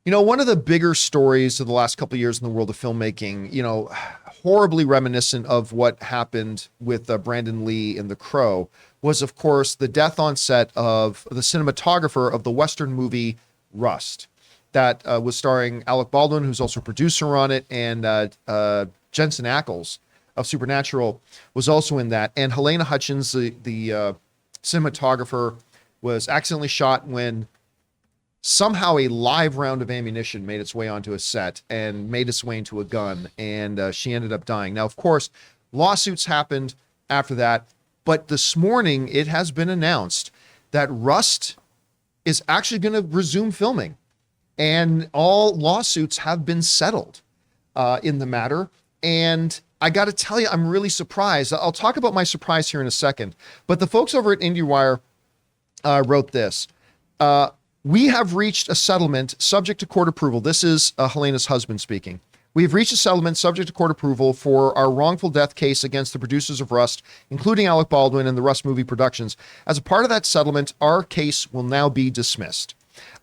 One of the bigger stories of the last couple of years in the world of filmmaking, horribly reminiscent of what happened with Brandon Lee in The Crow, was, of course, the death on set of the cinematographer of the Western movie Rust, that was starring Alec Baldwin, who's also a producer on it, and Jensen Ackles of Supernatural was also in that. And Helena Hutchins, the cinematographer, was accidentally shot when somehow a live round of ammunition made its way onto a set and made its way into a gun, and she ended up dying. Now, of course, lawsuits happened after that, but this morning it has been announced that Rust is actually going to resume filming, and all lawsuits have been settled in the matter. And I got to tell you, I'm really surprised. I'll talk about my surprise here in a second, but the folks over at IndieWire wrote this. We have reached a settlement subject to court approval. This is Helena's husband speaking. We have reached a settlement subject to court approval for our wrongful death case against the producers of Rust, including Alec Baldwin and the Rust movie productions. As a part of that settlement, our case will now be dismissed.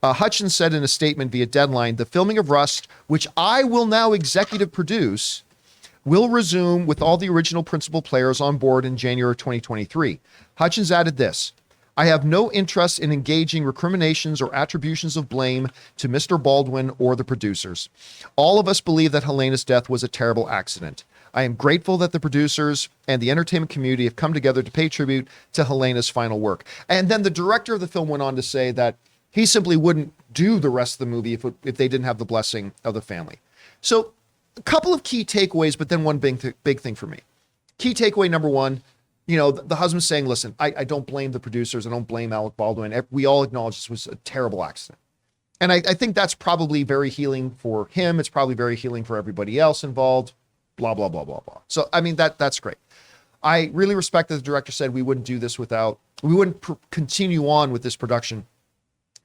Hutchins said in a statement via Deadline, the filming of Rust, which I will now executive produce, will resume with all the original principal players on board in January 2023. Hutchins added this: I have no interest in engaging recriminations or attributions of blame to Mr. Baldwin or the producers. All of us believe that Helena's death was a terrible accident. I am grateful that the producers and the entertainment community have come together to pay tribute to Helena's final work. And then the director of the film went on to say that he simply wouldn't do the rest of the movie if they didn't have the blessing of the family. So a couple of key takeaways, but then one big thing for me. Key takeaway number one, the husband's saying, listen, I don't blame the producers. I don't blame Alec Baldwin. We all acknowledge this was a terrible accident. And I think that's probably very healing for him. It's probably very healing for everybody else involved, blah, blah, blah, blah, blah. So, I mean, that's great. I really respect that the director said we wouldn't continue on with this production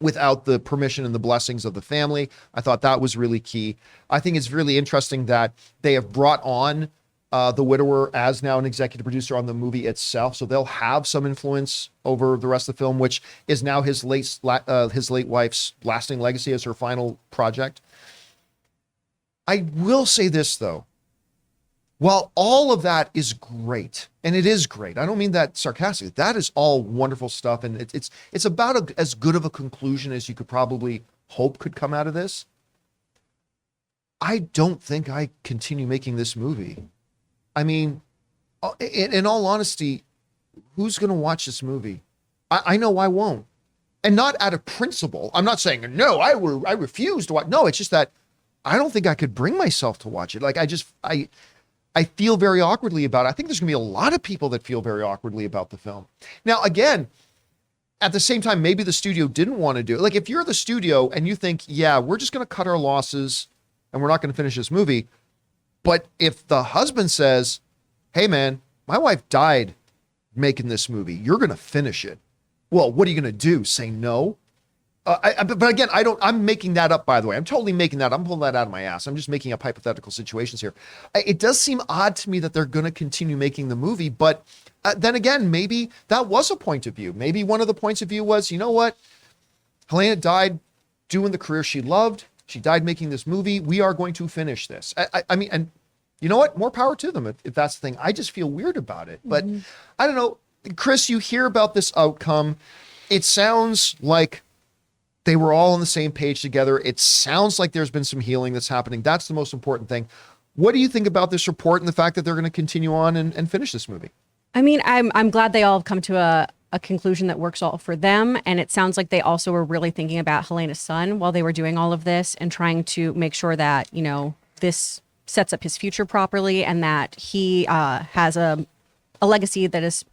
without the permission and the blessings of the family. I thought that was really key. I think it's really interesting that they have brought on the widower as now an executive producer on the movie itself. So they'll have some influence over the rest of the film, which is now his late wife's lasting legacy as her final project. I will say this though, while all of that is great, and it is great, I don't mean that sarcastically, that is all wonderful stuff. And it's about as good of a conclusion as you could probably hope could come out of this. I don't think I continue making this movie. I mean, in all honesty, who's going to watch this movie? I know I won't. And not out of principle. I'm not saying, no, I refuse to watch. No, it's just that I don't think I could bring myself to watch it. Like, I feel very awkwardly about it. I think there's going to be a lot of people that feel very awkwardly about the film. Now, again, at the same time, maybe the studio didn't want to do it. Like, if you're the studio and you think, yeah, we're just going to cut our losses and we're not going to finish this movie. But if the husband says, hey man, my wife died making this movie, you're going to finish it. Well, what are you going to do? Say no? But again, I'm making that up, by the way. I'm totally making that. I'm pulling that out of my ass. I'm just making up hypothetical situations here. It does seem odd to me that they're going to continue making the movie, but then again, maybe that was a point of view. Maybe one of the points of view was, you know what? Helena died doing the career she loved. She died making this movie. We are going to finish this. I mean, and you know what? More power to them if that's the thing. I just feel weird about it. But I don't know. Chris, you hear about this outcome. It sounds like they were all on the same page together. It sounds like there's been some healing that's happening. That's the most important thing. What do you think about this report and the fact that they're going to continue on and finish this movie? I mean, I'm glad they all have come to a conclusion that works all for them. And it sounds like they also were really thinking about Helena's son while they were doing all of this and trying to make sure that, this sets up his future properly and that he has a legacy that is,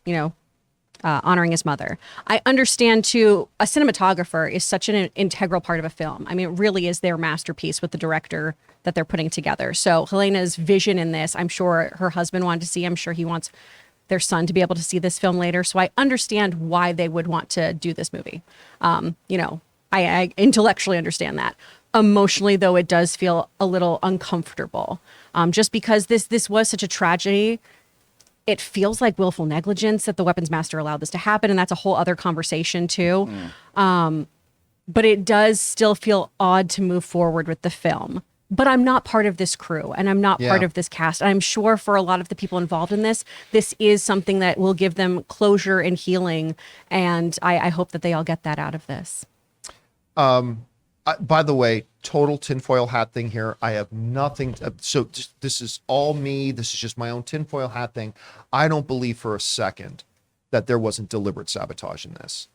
honoring his mother. I understand too, a cinematographer is such an integral part of a film. I mean, it really is their masterpiece with the director that they're putting together. So Helena's vision in this, I'm sure her husband wanted to see, I'm sure he wants their son to be able to see this film later. So I understand why they would want to do this movie. I intellectually understand that. Emotionally, though, it does feel a little uncomfortable. Just because this was such a tragedy, it feels like willful negligence that the weapons master allowed this to happen. And that's a whole other conversation too. but it does still feel odd to move forward with the film. But I'm not part of this crew and I'm not part of this cast. I'm sure for a lot of the people involved in this, this is something that will give them closure and healing. And I hope that they all get that out of this. By the way, total tinfoil hat thing here. I have nothing. This is all me. This is just my own tinfoil hat thing. I don't believe for a second that there wasn't deliberate sabotage in this.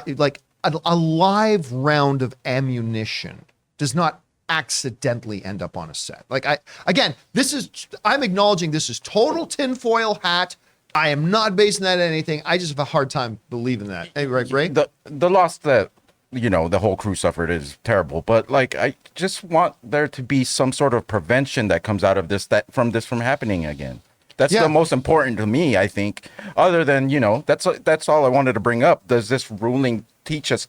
Like a live round of ammunition does not accidentally end up on a set. Like I'm acknowledging this is total tinfoil hat. I am not basing that on anything. I just have a hard time believing that. Hey, right, Ray? The loss that, the whole crew suffered is terrible, but like, I just want there to be some sort of prevention that comes out of this, from happening again. That's the most important to me, I think, other than, that's all I wanted to bring up. Does this ruling teach us,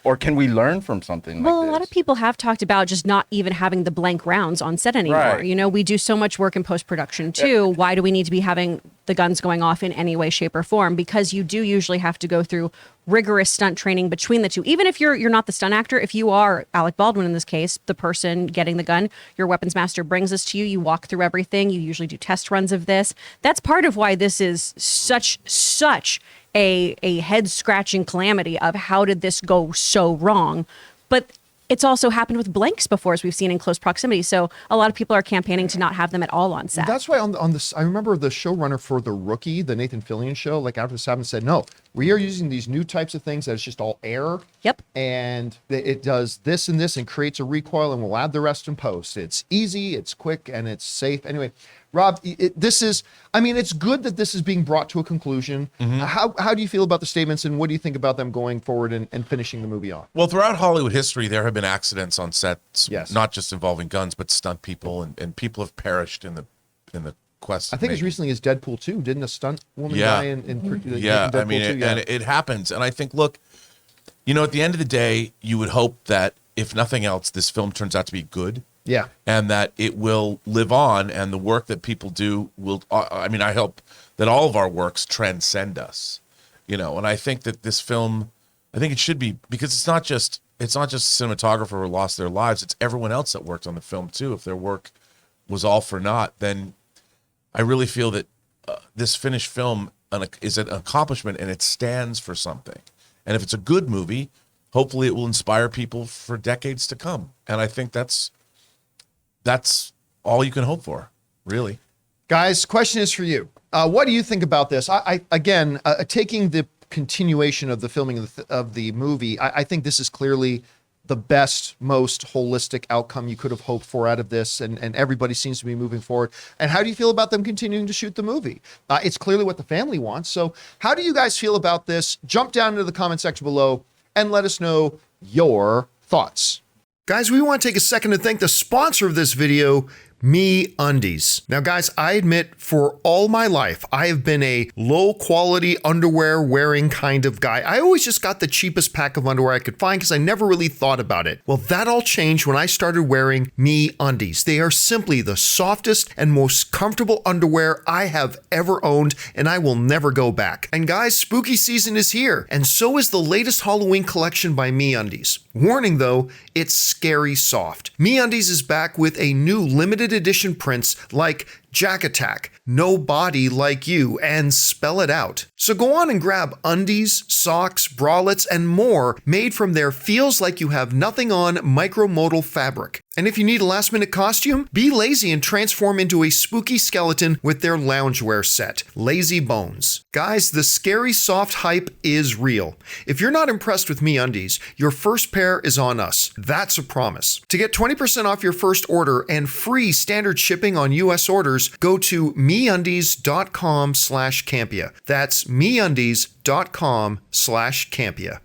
or can we learn from something like this? Well, a lot of people have talked about just not even having the blank rounds on set anymore. Right. We do so much work in post-production too. Why do we need to be having the guns going off in any way, shape, or form? Because you do usually have to go through rigorous stunt training between the two. Even if you're not the stunt actor, if you are Alec Baldwin in this case, the person getting the gun, your weapons master brings this to you, you walk through everything, you usually do test runs of this. That's part of why this is such a head-scratching calamity of how did this go so wrong. But it's also happened with blanks before, as we've seen in close proximity. So a lot of people are campaigning to not have them at all on set. That's why on this, I remember the showrunner for The Rookie, the Nathan Fillion show, like after this happened, said, no, we are using these new types of things that it's just all air. Yep. And it does this and this and creates a recoil, and we'll add the rest in post. It's easy, it's quick, and it's safe. Anyway, Rob, it's good that this is being brought to a conclusion. Mm-hmm. How do you feel about the statements, and what do you think about them going forward and finishing the movie off? Well, throughout Hollywood history, there have been accidents on sets, yes, not just involving guns, but stunt people, and people have perished in the quest. I think as recently as Deadpool 2, didn't a stunt woman die in Deadpool 2? And it happens. And I think, look, at the end of the day, you would hope that if nothing else, this film turns out to be good. Yeah. And that it will live on, and the work that people do will, I hope that all of our works transcend us, and I think that this film, I think it should be, because it's not just a cinematographer who lost their lives, it's everyone else that worked on the film too. If their work was all for naught, then I really feel that this finished film is an accomplishment, and it stands for something. And if it's a good movie, hopefully it will inspire people for decades to come. And I think that's all you can hope for, really. Guys, question is for you. What do you think about this? Again, taking the continuation of the filming of the movie, I think this is clearly the best, most holistic outcome you could have hoped for out of this, and everybody seems to be moving forward. And how do you feel about them continuing to shoot the movie? It's clearly what the family wants. So how do you guys feel about this? Jump down into the comment section below and let us know your thoughts. Guys, we want to take a second to thank the sponsor of this video, MeUndies. Now, guys, I admit for all my life, I have been a low-quality underwear wearing kind of guy. I always just got the cheapest pack of underwear I could find because I never really thought about it. Well, that all changed when I started wearing MeUndies. They are simply the softest and most comfortable underwear I have ever owned, and I will never go back. And guys, spooky season is here, and so is the latest Halloween collection by MeUndies. Warning though, it's scary soft. MeUndies is back with a new limited edition prints like Jack Attack, No Body Like You, and Spell It Out. So go on and grab undies, socks, bralettes, and more made from their feels like you have nothing on micromodal fabric. And if you need a last-minute costume, be lazy and transform into a spooky skeleton with their loungewear set, Lazy Bones. Guys, the scary soft hype is real. If you're not impressed with MeUndies, your first pair is on us. That's a promise. To get 20% off your first order and free standard shipping on US orders, go to MeUndies.com/Campea. That's MeUndies.com/Campea.